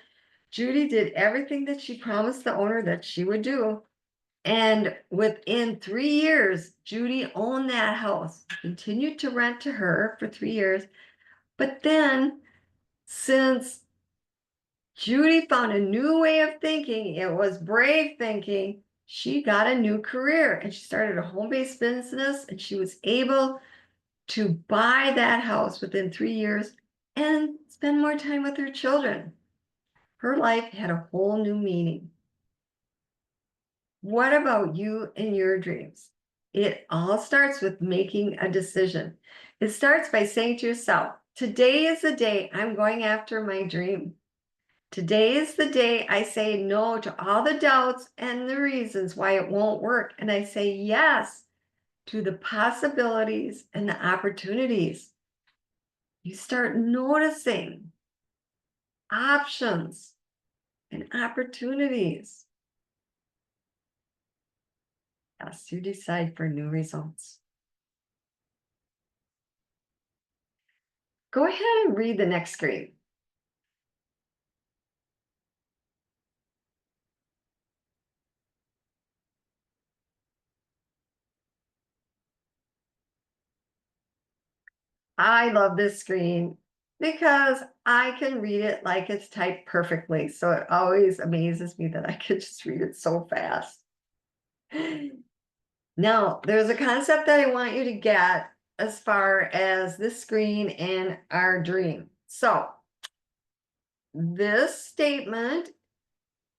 Judy did everything that she promised the owner that she would do. And within 3 years, Judy owned that house, continued to rent to her for 3 years. But then, since Judy found a new way of thinking, it was brave thinking, she got a new career and she started a home-based business, and she was able to buy that house within 3 years and spend more time with her children. Her life had a whole new meaning. What about you and your dreams? It all starts with making a decision. It starts by saying to yourself, today is the day I'm going after my dream. Today is the day I say no to all the doubts and the reasons why it won't work. And I say yes to the possibilities and the opportunities. You start noticing options and opportunities. Yes, you decide for new results. Go ahead and read the next screen. I love this screen because I can read it like it's typed perfectly. So it always amazes me that I could just read it so fast. Now, there's a concept that I want you to get as far as this screen and our dream. So, this statement,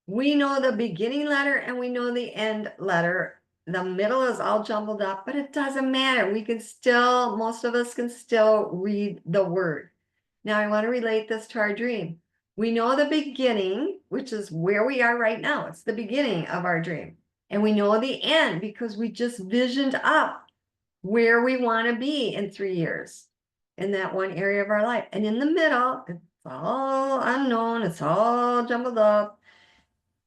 we know the beginning letter and we know the end letter. The middle is all jumbled up, but it doesn't matter. We can still, most of us can still read the word. Now, I want to relate this to our dream. We know the beginning, which is where we are right now. It's the beginning of our dream. And we know the end because we just visioned up where we want to be in 3 years in that one area of our life. And in the middle, it's all unknown, it's all jumbled up.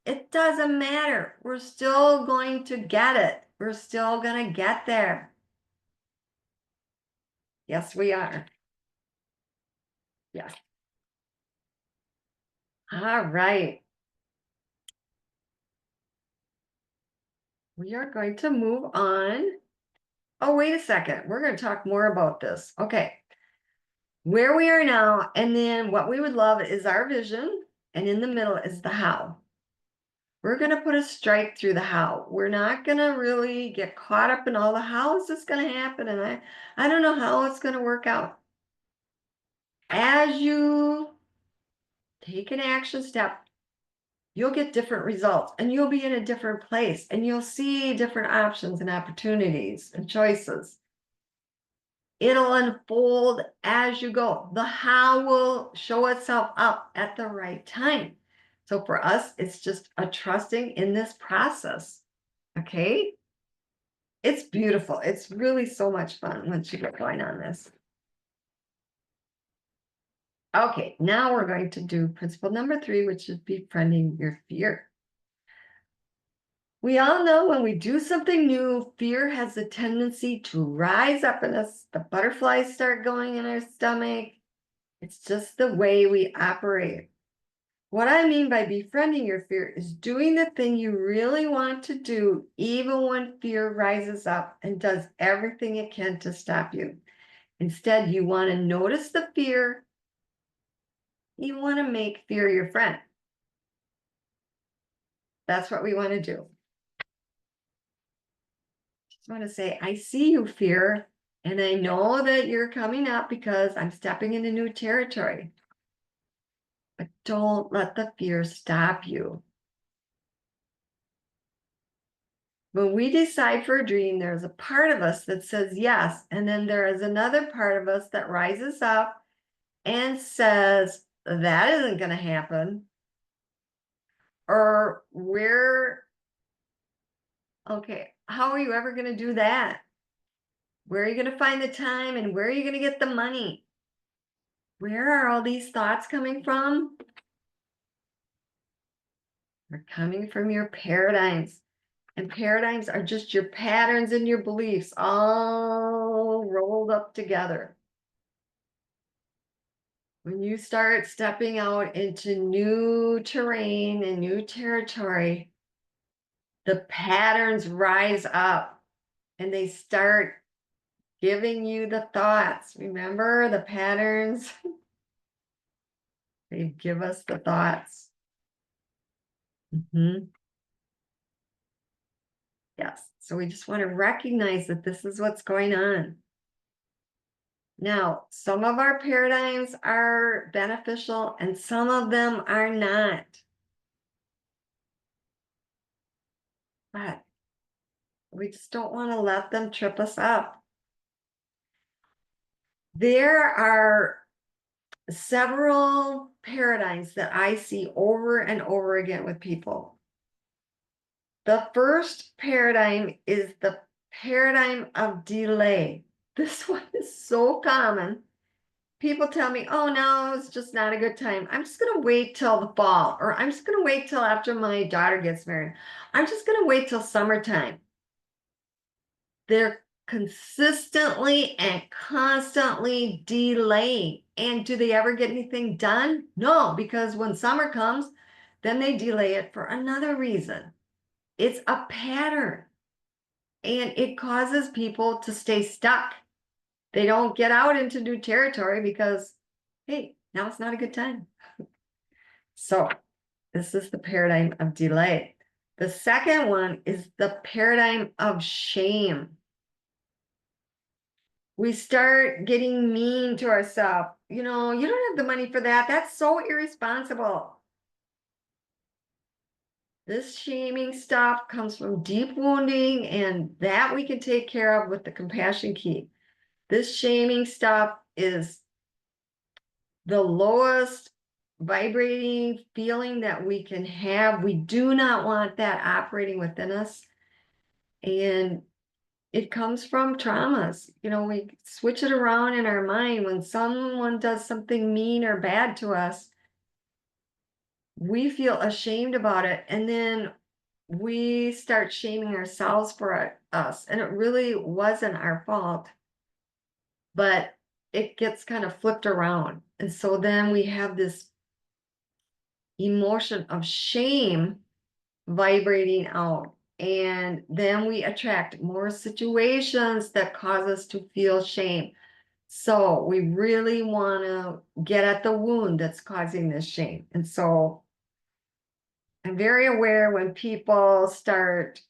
It doesn't matter. We're still going to get it. We're still going to get there. Yes, we are. Yes. All right. We are going to move on. Oh, wait a second. We're going to talk more about this. Okay. Where we are now, and then what we would love is our vision, and in the middle is the how. We're going to put a stripe through the how. We're not going to really get caught up in all the how is this going to happen, and I don't know how it's going to work out. As you take an action step, you'll get different results, and you'll be in a different place, and you'll see different options and opportunities and choices. It'll unfold as you go. The how will show itself up at the right time. So for us, it's just a trusting in this process. Okay. It's beautiful. It's really so much fun once you get going on this. Okay, now we're going to do principle number 3, which is befriending your fear. We all know when we do something new, fear has a tendency to rise up in us. The butterflies start going in our stomach. It's just the way we operate. What I mean by befriending your fear is doing the thing you really want to do, even when fear rises up and does everything it can to stop you. Instead, you want to notice the fear. You want to make fear your friend. That's what we want to do. Just want to say, I see you, fear, and I know that you're coming up because I'm stepping into new territory. But don't let the fear stop you. When we decide for a dream, there's a part of us that says yes, and then there is another part of us that rises up and says, that isn't going to happen. Or okay, how are you ever going to do that? Where are you going to find the time and where are you going to get the money? Where are all these thoughts coming from? They're coming from your paradigms. And paradigms are just your patterns and your beliefs all rolled up together. When you start stepping out into new terrain and new territory, the patterns rise up and they start giving you the thoughts. Remember the patterns? They give us the thoughts. Yes. So we just want to recognize that this is what's going on. Now, some of our paradigms are beneficial and some of them are not. But we just don't want to let them trip us up. There are several paradigms that I see over and over again with people. The first paradigm is the paradigm of delay. This one is so common. People tell me, oh, no, it's just not a good time. I'm just going to wait till the fall, or I'm just going to wait till after my daughter gets married. I'm just going to wait till summertime. They're consistently and constantly delaying. And do they ever get anything done? No, because when summer comes, then they delay it for another reason. It's a pattern, and it causes people to stay stuck. They don't get out into new territory because, hey, now it's not a good time. So this is the paradigm of delay. The second one is the paradigm of shame. We start getting mean to ourselves. You know, you don't have the money for that. That's so irresponsible. This shaming stuff comes from deep wounding, and that we can take care of with the compassion key. This shaming stuff is the lowest vibrating feeling that we can have. We do not want that operating within us. And it comes from traumas. You know, we switch it around in our mind when someone does something mean or bad to us. We feel ashamed about it. And then we start shaming ourselves for us. And it really wasn't our fault, but it gets kind of flipped around. And so then we have this emotion of shame vibrating out. And then we attract more situations that cause us to feel shame. So we really want to get at the wound that's causing this shame. And so I'm very aware when people start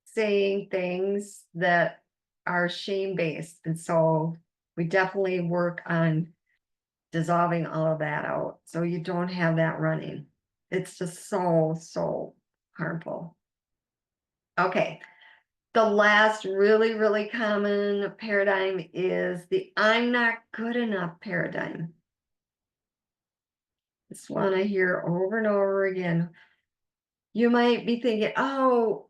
saying things that are shame-based. And so we definitely work on dissolving all of that out so you don't have that running. It's just so, so harmful. Okay. The last really, really common paradigm is the I'm not good enough paradigm. This one I hear over and over again. You might be thinking, oh,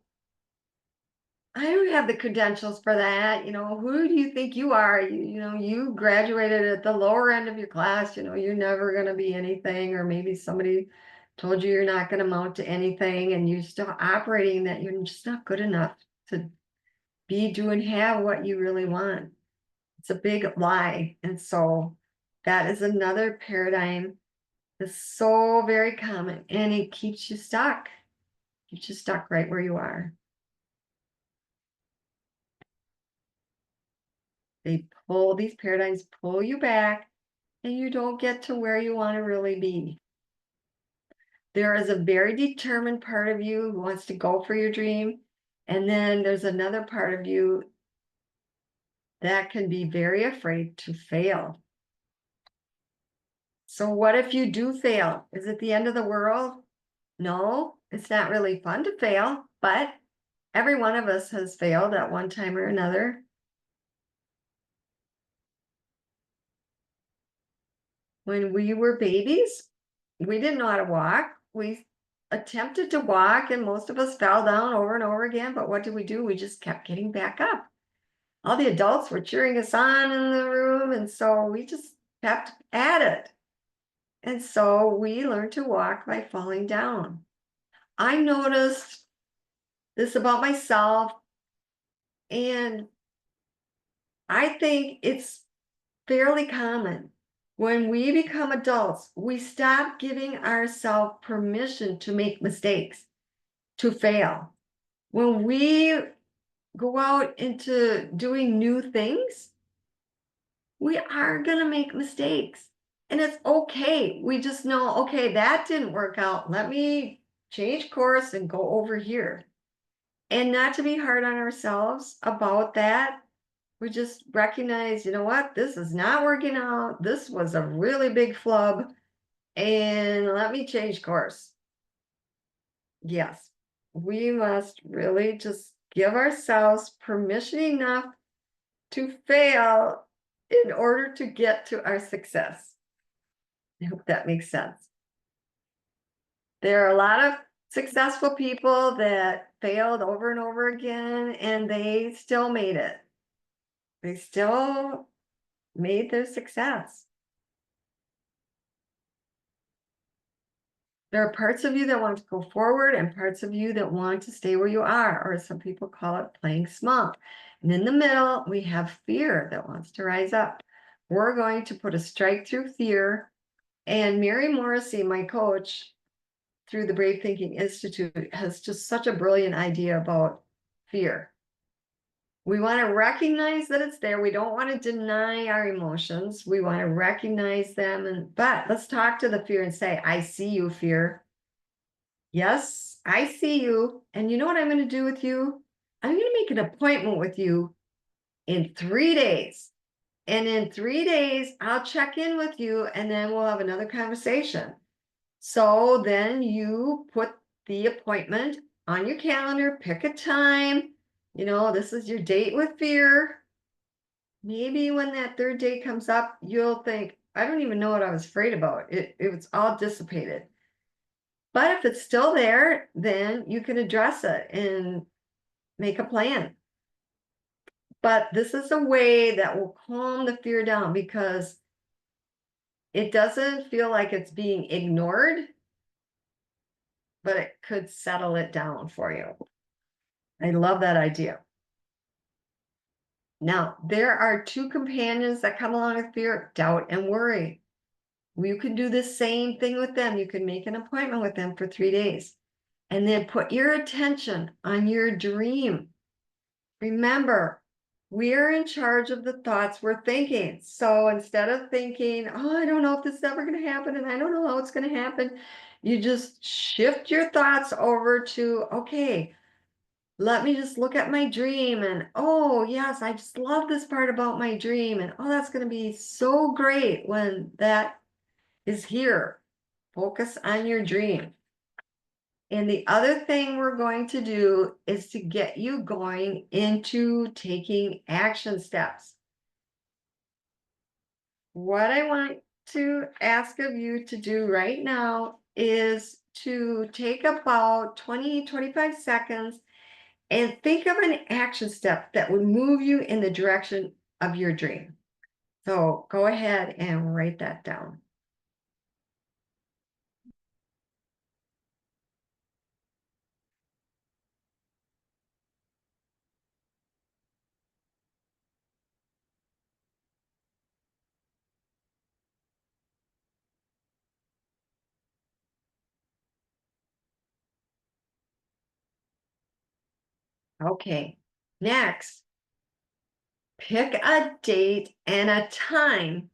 I don't have the credentials for that. You know, who do you think you are? You graduated at the lower end of your class. You know, you're never going to be anything. Or maybe somebody told you you're not going to amount to anything, and you're still operating that you're just not good enough to do and have what you really want. It's a big lie. And so that is another paradigm that's so very common, and it keeps you stuck right where you are. These paradigms pull you back, and you don't get to where you want to really be. There is a very determined part of you who wants to go for your dream. And then there's another part of you that can be very afraid to fail. So what if you do fail? Is it the end of the world? No, it's not really fun to fail, but every one of us has failed at one time or another. When we were babies, we didn't know how to walk. We attempted to walk, and most of us fell down over and over again. But what did we do? We just kept getting back up. All the adults were cheering us on in the room, and so we just kept at it. And so we learned to walk by falling down. I noticed this about myself, and I think it's fairly common. When we become adults, we stop giving ourselves permission to make mistakes, to fail. When we go out into doing new things, we are going to make mistakes. And it's okay. We just know, okay, that didn't work out. Let me change course and go over here. And not to be hard on ourselves about that. We just recognize, you know what, this is not working out. This was a really big flub. And let me change course. Yes, we must really just give ourselves permission enough to fail in order to get to our success. I hope that makes sense. There are a lot of successful people that failed over and over again, and they still made it. They still made their success. There are parts of you that want to go forward and parts of you that want to stay where you are, or some people call it playing small. And in the middle, we have fear that wants to rise up. We're going to put a strike through fear. And Mary Morrissey, my coach through the Brave Thinking Institute, has just such a brilliant idea about fear. We want to recognize that it's there. We don't want to deny our emotions. We want to recognize them. But let's talk to the fear and say, I see you, fear. Yes, I see you, and you know what I'm going to do with you? I'm going to make an appointment with you in 3 days. And in 3 days, I'll check in with you and then we'll have another conversation. So then you put the appointment on your calendar, pick a time. This is your date with fear. Maybe when that third date comes up, you'll think, I don't even know what I was afraid about. It was all dissipated. But if it's still there, then you can address it and make a plan. But this is a way that will calm the fear down because it doesn't feel like it's being ignored, but it could settle it down for you. I love that idea. Now, there are two companions that come along with fear, doubt and worry. You can do the same thing with them. You can make an appointment with them for 3 days and then put your attention on your dream. Remember, we're in charge of the thoughts we're thinking. So instead of thinking, oh, I don't know if this is ever going to happen and I don't know how it's going to happen, you just shift your thoughts over to, okay, let me just look at my dream and, oh, yes, I just love this part about my dream. And, oh, that's going to be so great when that is here. Focus on your dream. And the other thing we're going to do is to get you going into taking action steps. What I want to ask of you to do right now is to take about 20-25 seconds and think of an action step that would move you in the direction of your dream. So go ahead and write that down. Okay, next, pick a date and a time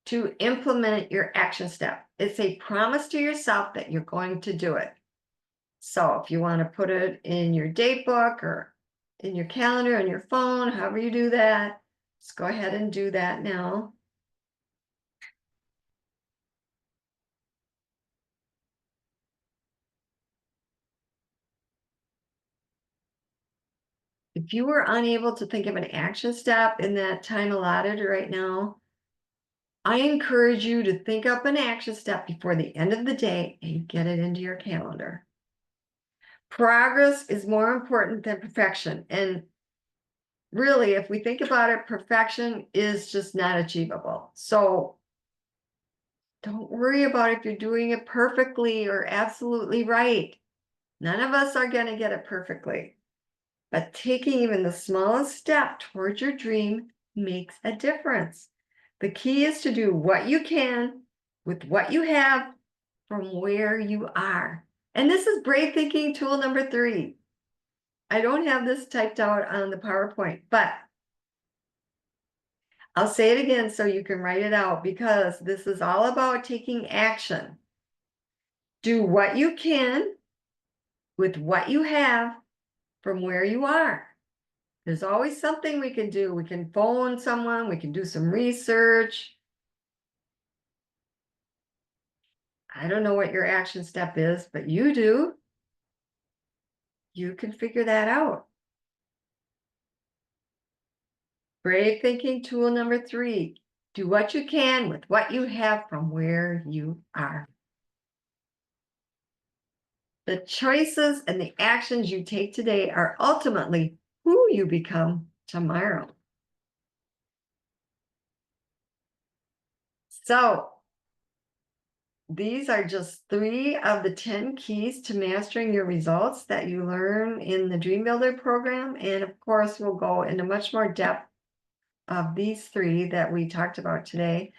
to implement your action step. It's a promise to yourself that you're going to do it. So if you want to put it in your date book or in your calendar, on your phone, however you do that, just go ahead and do that now. If you were unable to think of an action step in that time allotted right now, I encourage you to think up an action step before the end of the day and get it into your calendar. Progress is more important than perfection. And really, if we think about it, perfection is just not achievable. So don't worry about if you're doing it perfectly or absolutely right. None of us are going to get it perfectly. But taking even the smallest step towards your dream makes a difference. The key is to do what you can with what you have from where you are. And this is brave thinking tool number 3. I don't have this typed out on the PowerPoint, but I'll say it again so you can write it out because this is all about taking action. Do what you can with what you have from where you are. There's always something we can do. We can phone someone, we can do some research. I don't know what your action step is, but you do. You can figure that out. Brave thinking tool number 3. Do what you can with what you have from where you are. The choices and the actions you take today are ultimately who you become tomorrow. So, these are just 3 of the 10 keys to mastering your results that you learn in the Dream Builder program. And of course, we'll go into much more depth of these 3 that we talked about today.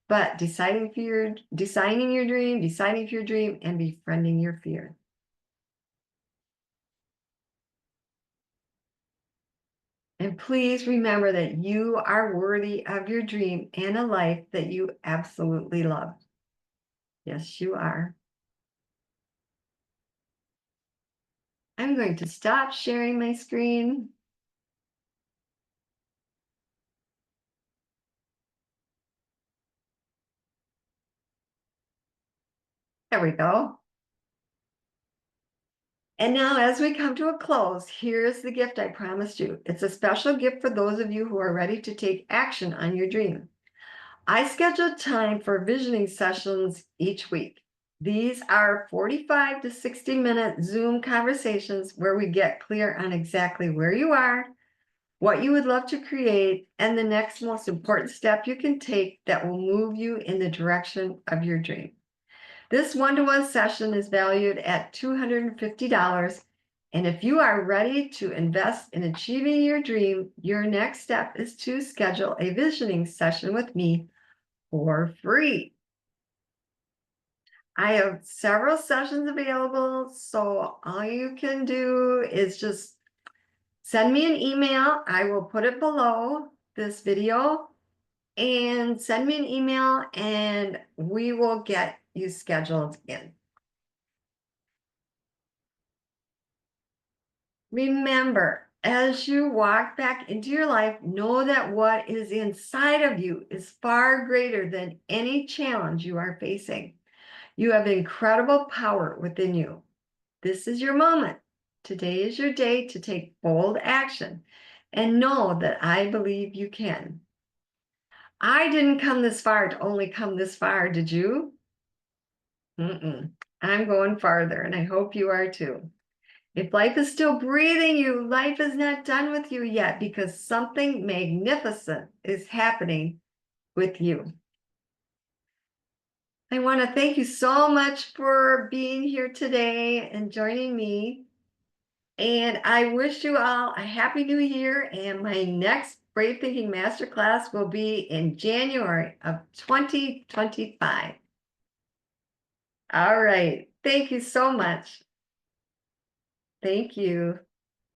But deciding for your dream, and befriending your fear. And please remember that you are worthy of your dream and a life that you absolutely love. Yes, you are. I'm going to stop sharing my screen. There we go. And now as we come to a close, here's the gift I promised you. It's a special gift for those of you who are ready to take action on your dream. I schedule time for visioning sessions each week. These are 45 to 60-minute Zoom conversations where we get clear on exactly where you are, what you would love to create, and the next most important step you can take that will move you in the direction of your dream. This one-to-one session is valued at $250. And if you are ready to invest in achieving your dream, your next step is to schedule a visioning session with me for free. I have several sessions available, so all you can do is just send me an email. I will put it below this video, and send me an email and we will get you scheduled in. Remember, as you walk back into your life, know that what is inside of you is far greater than any challenge you are facing. You have incredible power within you. This is your moment. Today is your day to take bold action and know that I believe you can. I didn't come this far to only come this far, did you? I'm going farther, and I hope you are too. If life is still breathing you, life is not done with you yet because something magnificent is happening with you. I want to thank you so much for being here today and joining me. And I wish you all a happy new year. And my next Brave Thinking Masterclass will be in January of 2025. All right. Thank you so much. Thank you.